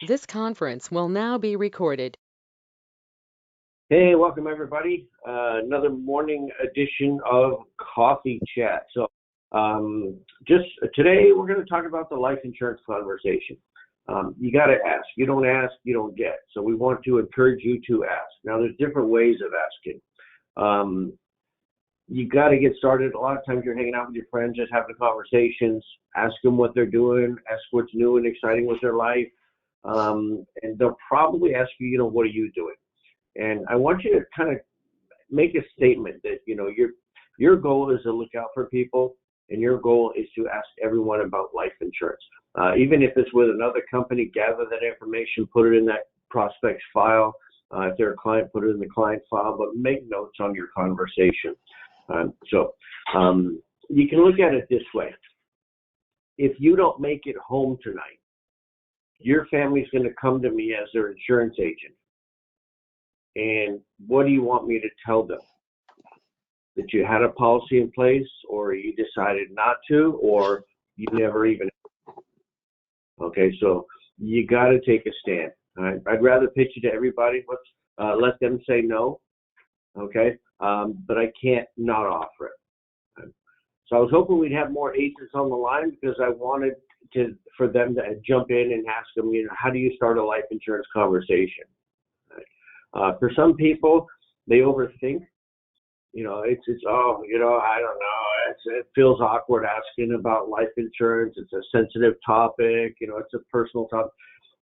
This conference will now be recorded. Hey, welcome everybody. Another morning edition of Coffee Chat. Just today we're going to talk about the life insurance conversation. You got to ask. You don't ask, you don't get. So we want to encourage you to ask. Now, there's different ways of asking. You got to get started. A lot of times you're hanging out with your friends, just having conversations. Ask them what they're doing. Ask what's new and exciting with their life. And they'll probably ask you, what are you doing? And I want you to kind of make a statement that, your goal is to look out for people, and your goal is to ask everyone about life insurance. Even if it's with another company, gather that information, put it in that prospect's file. If they're a client, put it in the client file, but make notes on your conversation. You can look at it this way. If you don't make it home tonight, your family's going to come to me as their insurance agent. And what do you want me to tell them? That you had a policy in place, or you decided not to, or you never even. Okay, so you got to take a stand. All right? I'd rather pitch it to everybody. Let's let them say no. Okay, but I can't not offer it. So I was hoping we'd have more agents on the line, because I wanted for them to jump in and ask them, how do you start a life insurance conversation? For some people, they overthink. I don't know. It feels awkward asking about life insurance. It's a sensitive topic. It's a personal topic.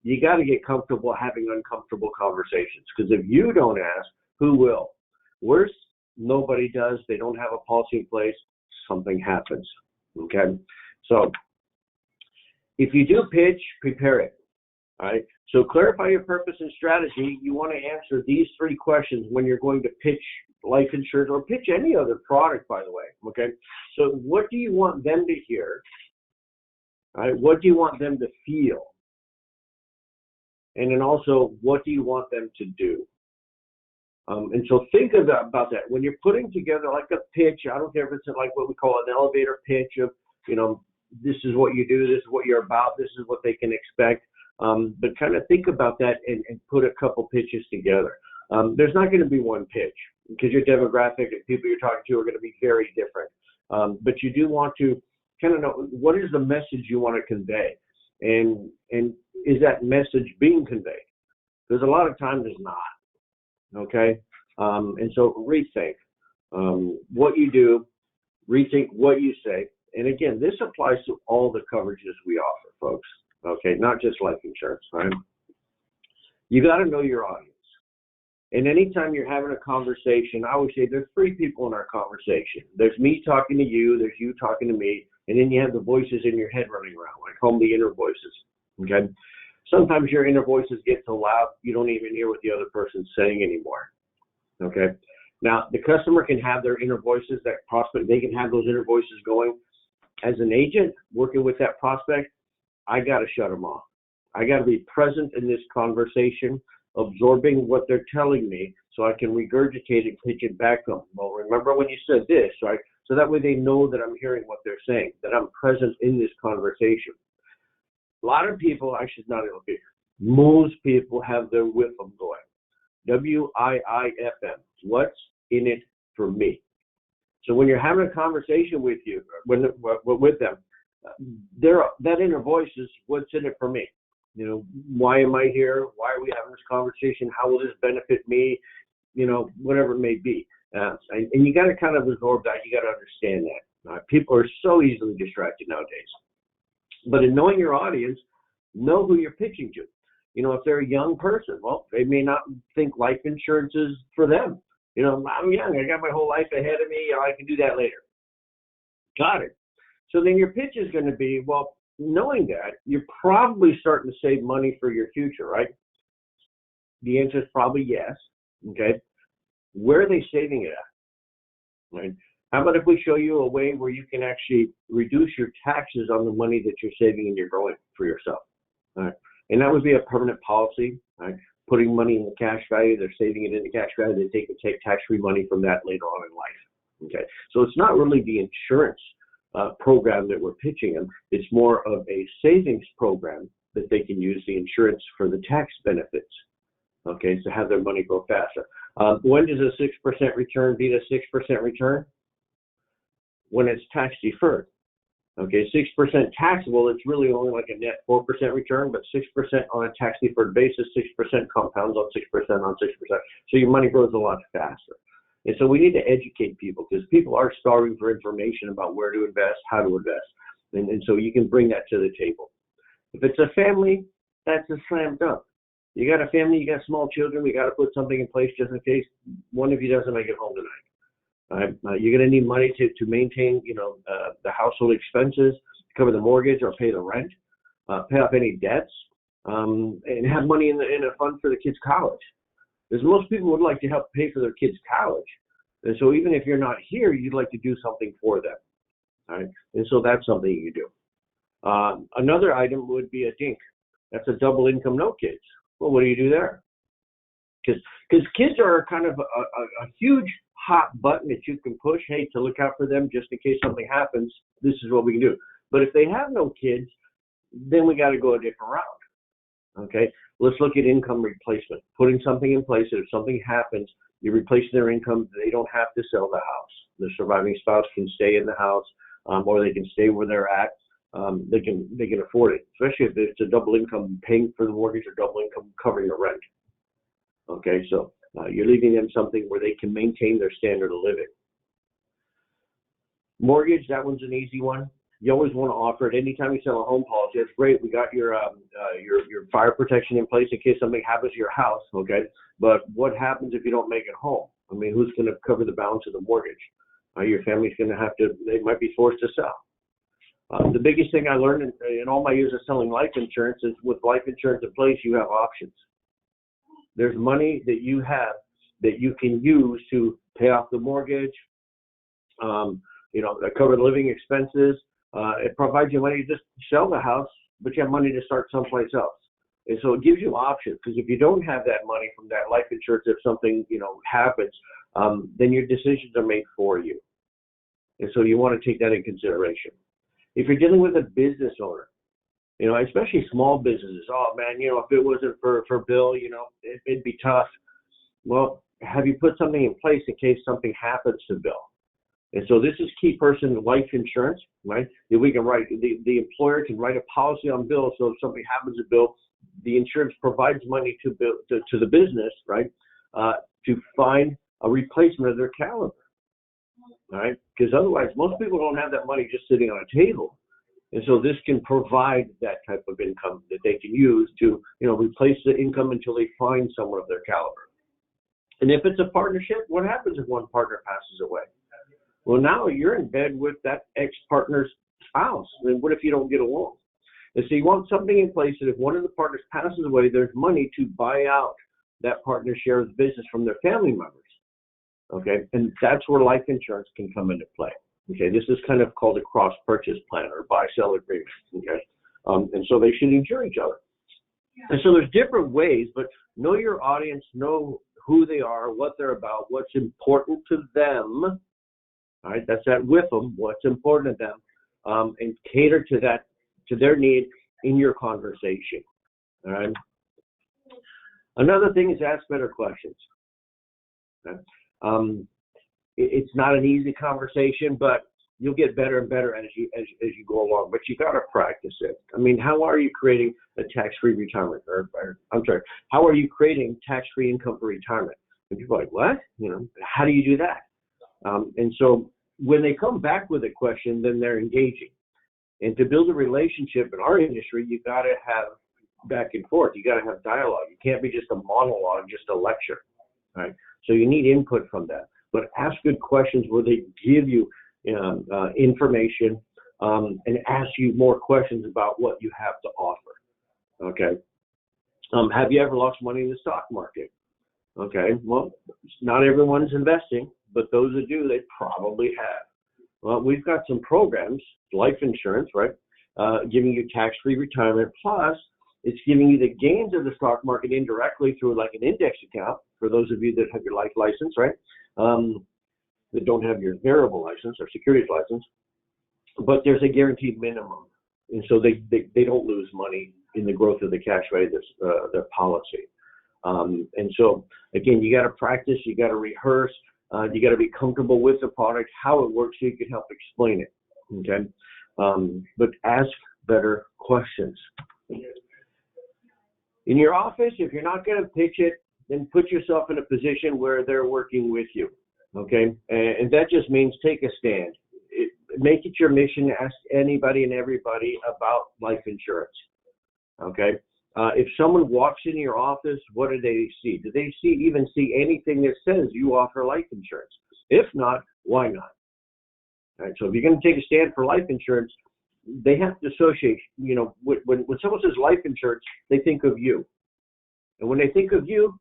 You got to get comfortable having uncomfortable conversations, because if you don't ask, who will? Worse, nobody does. They don't have a policy in place. Something happens. Okay, so if you do pitch, prepare it. All right. So clarify your purpose and strategy. You want to answer these 3 questions when you're going to pitch life insurance, or pitch any other product, by the way. Okay. So what do you want them to hear? All right. What do you want them to feel? And then also, what do you want them to do? And so think about that. When you're putting together like a pitch, I don't care if it's like what we call an elevator pitch of, this is what you do, this is what you're about, this is what they can expect. But kind of think about that and put a couple pitches together. There's not going to be one pitch, because your demographic and people you're talking to are going to be very different. But you do want to kind of know, what is the message you want to convey, and is that message being conveyed? Because a lot of times it's not. Okay, and so rethink what you do, rethink what you say. And again, this applies to all the coverages we offer, folks. Okay, not just life insurance, right? You got to know your audience. And anytime you're having a conversation, I always say there's 3 people in our conversation. There's me talking to you, there's you talking to me, and then you have the voices in your head running around. I call them the inner voices. Okay? Sometimes your inner voices get so loud you don't even hear what the other person's saying anymore. Okay? Now, the customer can have their inner voices, that prospect, they can have those inner voices going. As an agent working with that prospect, I got to shut them off. I got to be present in this conversation, absorbing what they're telling me, so I can regurgitate and pitch it back to them. Well, remember when you said this, right? So that way they know that I'm hearing what they're saying, that I'm present in this conversation. A lot of people, I should not be, most people have their WIFM going. WIIFM. What's in it for me? So when you're having a conversation with them, that inner voice is, what's in it for me? Why am I here? Why are we having this conversation? How will this benefit me? Whatever it may be. And you got to kind of absorb that. You got to understand that. People are so easily distracted nowadays. But in knowing your audience, know who you're pitching to. If they're a young person, well, they may not think life insurance is for them. I'm young. I got my whole life ahead of me. I can do that later. Got it. So then your pitch is going to be, well, knowing that, you're probably starting to save money for your future, right? The answer is probably yes. Okay. Where are they saving it at? Right? How about if we show you a way where you can actually reduce your taxes on the money that you're saving and you're growing for yourself? All right. And that would be a permanent policy, right? Putting money in the cash value, they're saving it in the cash value, they take tax-free money from that later on in life. Okay. So it's not really the insurance program that we're pitching them. It's more of a savings program that they can use the insurance for the tax benefits. Okay, so have their money grow faster. When does a 6% return beat a 6% return? When it's tax deferred. Okay, 6% taxable, it's really only like a net 4% return, but 6% on a tax deferred basis, 6% compounds on 6% on 6%. So your money grows a lot faster. And so we need to educate people because people are starving for information about where to invest, how to invest. And so you can bring that to the table. If it's a family, that's a slam dunk. You got a family, you got small children, we got to put something in place just in case one of you doesn't make it home tonight. You're going to need money to maintain, the household expenses, cover the mortgage or pay the rent, pay off any debts, and have money in a fund for the kids' college. Because most people would like to help pay for their kids' college. And so even if you're not here, you'd like to do something for them. All right? And so that's something you do. Another item would be a DINK. That's a double income no kids. Well, what do you do there? Because kids are kind of a huge hot button that you can push, hey, to look out for them just in case something happens, this is what we can do. But if they have no kids, then we got to go a different route. Okay, let's look at income replacement, putting something in place that if something happens, you're replacing their income, they don't have to sell the house. The surviving spouse can stay in the house, or they can stay where they're at. They can afford it, especially if it's a double income paying for the mortgage or double income covering the rent. Okay, so you're leaving them something where they can maintain their standard of living. Mortgage, that one's an easy one. You always want to offer it anytime you sell a home policy. That's great. We got your fire protection in place in case something happens to your house. Okay, but what happens if you don't make it home? I mean, who's going to cover the balance of the mortgage? Your family's going to have to. They might be forced to sell. The biggest thing I learned in all my years of selling life insurance is with life insurance in place, you have options. There's money that you have that you can use to pay off the mortgage, cover the living expenses. It provides you money to just sell the house, but you have money to start someplace else. And so it gives you options, because if you don't have that money from that life insurance, if something, happens, then your decisions are made for you. And so you want to take that in consideration. If you're dealing with a business owner, especially small businesses, oh man, if it wasn't for Bill, it'd be tough. Well, have you put something in place in case something happens to Bill? And so this is key person life insurance, right? That we can write, the employer can write a policy on Bill, so if something happens to Bill, the insurance provides money to the business, right, to find a replacement of their caliber, right? Because otherwise, most people don't have that money just sitting on a table. And so this can provide that type of income that they can use to, replace the income until they find someone of their caliber. And if it's a partnership, what happens if one partner passes away? Well, now you're in bed with that ex-partner's spouse. And what if you don't get along? And so you want something in place that if one of the partners passes away, there's money to buy out that partner's share of the business from their family members. Okay, and that's where life insurance can come into play. Okay, this is kind of called a cross-purchase plan or buy-sell agreement. Okay, and so they should insure each other. And so there's different ways, but know your audience, know who they are, what they're about, what's important to them. All right, that's that with them, what's important to them, and cater to that, to their need in your conversation. All right. Another thing is ask better questions. Okay? It's not an easy conversation, but you'll get better and better as you go along. But you got to practice it. I mean, how are you creating a tax-free retirement? How are you creating tax-free income for retirement? And people are like, what? How do you do that? And so when they come back with a question, then they're engaging. And to build a relationship in our industry, you got to have back and forth. You got to have dialogue. You can't be just a monologue, just a lecture. Right? So you need input from that. But ask good questions where they give you information and ask you more questions about what you have to offer. Okay. Have you ever lost money in the stock market? Okay. Well, not everyone's investing, but those that do, they probably have. Well, we've got some programs, life insurance, right, giving you tax-free retirement. Plus, it's giving you the gains of the stock market indirectly through like an index account for those of you that have your life license, right, that don't have your variable license or securities license. But there's a guaranteed minimum, and so they don't lose money in the growth of the cash value of their policy. And so, again, you got to practice, you got to rehearse, you got to be comfortable with the product, how it works, so you can help explain it. Okay, but ask better questions. In your office, if you're not going to pitch it, then put yourself in a position where they're working with you. Okay, and that just means take a stand. Make it your mission to ask anybody and everybody about life insurance. Okay. If someone walks in your office, what do they see? Do they even see anything that says you offer life insurance? If not, why not? All right, so if you're going to take a stand for life insurance, they have to associate, when someone says life insurance, they think of you. And when they think of you,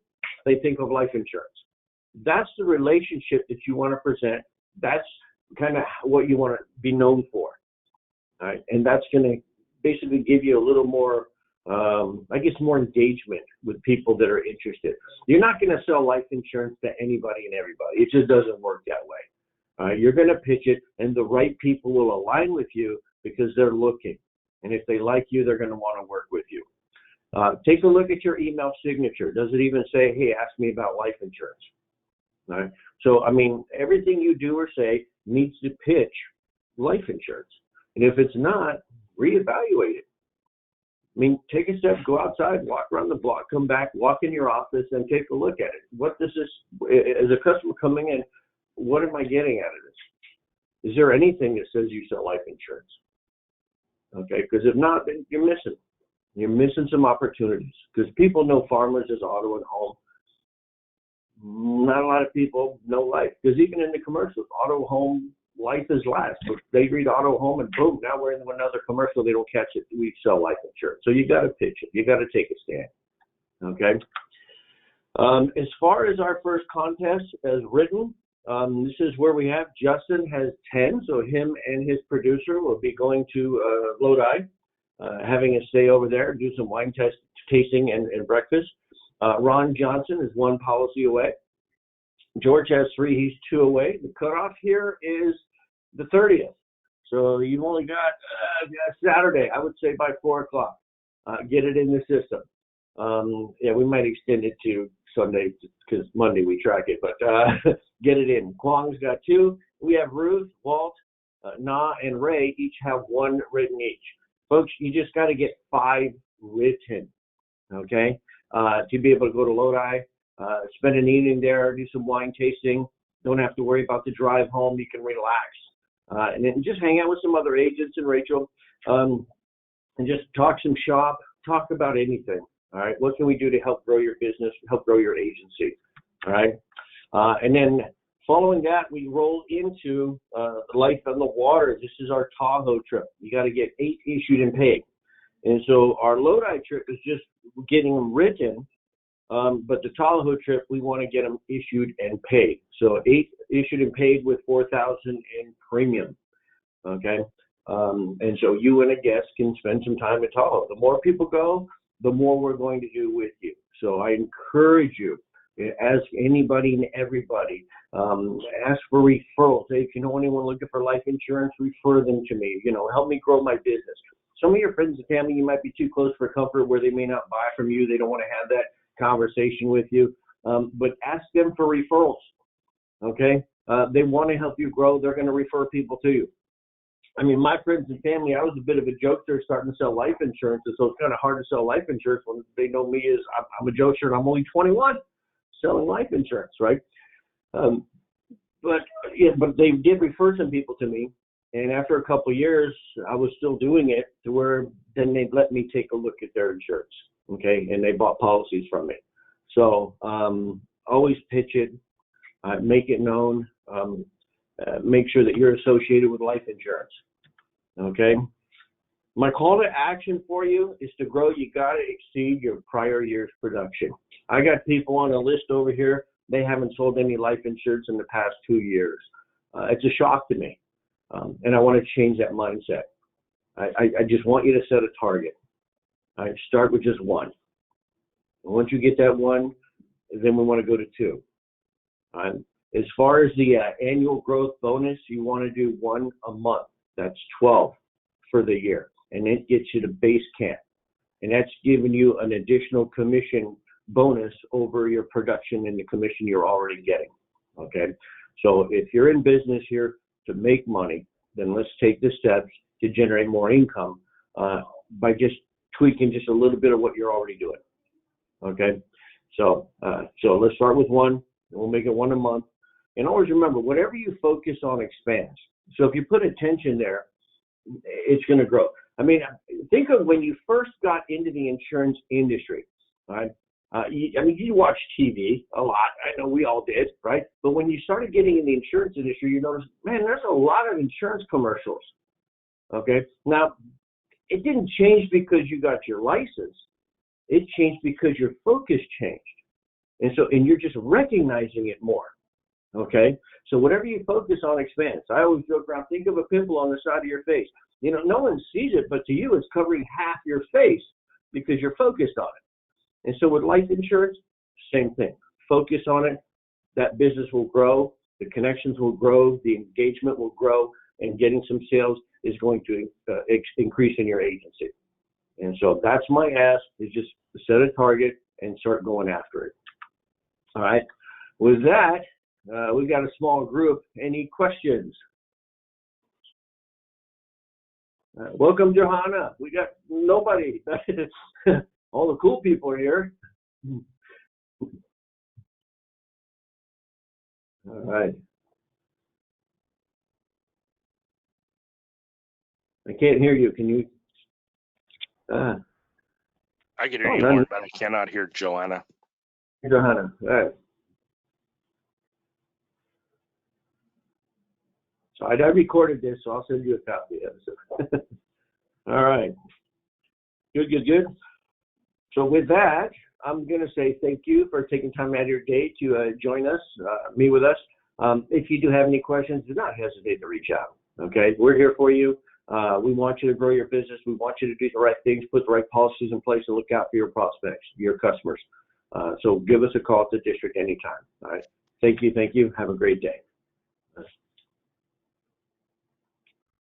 they think of life insurance. That's the relationship that you want to present. That's kind of what you want to be known for. All right, and that's going to basically give you a little more, more engagement with people that are interested. You're not going to sell life insurance to anybody and everybody. It just doesn't work that way. You're going to pitch it, and the right people will align with you because they're looking. And if they like you, they're going to want to work with you. Take a look at your email signature. Does it even say, hey, ask me about life insurance? All right. So, everything you do or say needs to pitch life insurance. And if it's not, reevaluate it. Take a step, go outside, walk around the block, come back, walk in your office, and take a look at it. What does this, as a customer coming in, what am I getting out of this? Is there anything that says you sell life insurance? Okay, because if not, then you're missing. You're missing some opportunities because people know Farmers as auto and home. Not a lot of people know life because even in the commercials, auto, home, life is last. But they read auto, home, and boom, now we're into another commercial. They don't catch it. We sell life insurance. So you got to pitch it. You got to take a stand. Okay. As far as our first contest as written, this is where we have Justin has 10. So him and his producer will be going to Lodi, having a stay over there, do some wine tasting and breakfast. Ron Johnson is 1 policy away. George has 3. He's 2 away. The cutoff here is the 30th. So you've only got Saturday, I would say by 4 o'clock. Get it in the system. We might extend it to Sunday because Monday we track it, but get it in. Kwong's got 2. We have Ruth, Walt, Na, and Ray each have 1 written each. Folks, you just got to get 5 written, okay, to be able to go to Lodi, spend an evening there, do some wine tasting. Don't have to worry about the drive home. You can relax. And then just hang out with some other agents and Rachel and just talk some shop, talk about anything. All right. What can we do to help grow your business, help grow your agency? All right. And then following that, we roll into Life on the Water. This is our Tahoe trip. You got to get 8 issued and paid. And so our Lodi trip is just getting them written. But the Tahoe trip, we want to get them issued and paid. So 8 issued and paid with $4,000 in premium. Okay. And so you and a guest can spend some time at Tahoe. The more people go, the more we're going to do with you. So I encourage you, ask anybody and everybody, ask for referrals. Hey, if you know anyone looking for life insurance, refer them to me. Help me grow my business. Some of your friends and family, you might be too close for comfort where they may not buy from you. They don't want to have that conversation with you. But ask them for referrals. Okay? They want to help you grow. They're going to refer people to you. My friends and family, I was a bit of a jokester starting to sell life insurance, so it's kind of hard to sell life insurance when they know me as I'm a jokester and I'm only 21 selling life insurance, right? But they did refer some people to me, and after a couple of years, I was still doing it to where then they'd let me take a look at their insurance, okay, and they bought policies from me. So always pitch it, make it known. Make sure that you're associated with life insurance, okay? My call to action for you is to grow. You got to exceed your prior year's production. I got people on a list over here. They haven't sold any life insurance in the past 2 years. It's a shock to me, and I want to change that mindset. I just want you to set a target. Start with just 1. And once you get that 1, then we want to go to 2. As far as the annual growth bonus, you want to do 1 a month. That's 12 for the year, and it gets you to base camp. and that's giving you an additional commission bonus over your production and the commission you're already getting. Okay, so if you're in business here to make money, then let's take the steps to generate more income by just tweaking just a little bit of what you're already doing. Okay, so let's start with one, and we'll make it one a month. And always remember, whatever you focus on expands. So if you put attention there, it's going to grow. I mean, think of when you first got into the insurance industry, right? You watch TV a lot. I know we all did, right? But when you started getting in the insurance industry, you notice, man, there's a lot of insurance commercials. Okay. Now, it didn't change because you got your license. It changed because your focus changed. And you're just recognizing it more. Okay. So whatever you focus on expands. I always joke around, think of a pimple on the side of your face. You know, no one sees it, but to you, it's covering half your face because you're focused on it. And so with life insurance, same thing. Focus on it. That business will grow. The connections will grow. The engagement will grow. And getting some sales is going to increase in your agency. And so that's my ask, is just set a target and start going after it. All right. With that, we've got a small group. Any questions? Welcome, Johanna. We got nobody. All the cool people are here. All right. I can't hear you. Can you? I can hear you more, but I cannot hear Joanna. Johanna. All right. So I recorded this, so I'll send you a copy of it. All right. Good. So with that, I'm going to say thank you for taking time out of your day to join us, meet with us. If you do have any questions, do not hesitate to reach out. Okay, we're here for you. We want you to grow your business. We want you to do the right things, put the right policies in place, and look out for your prospects, your customers. So give us a call at the district anytime. All right. Thank you. Have a great day.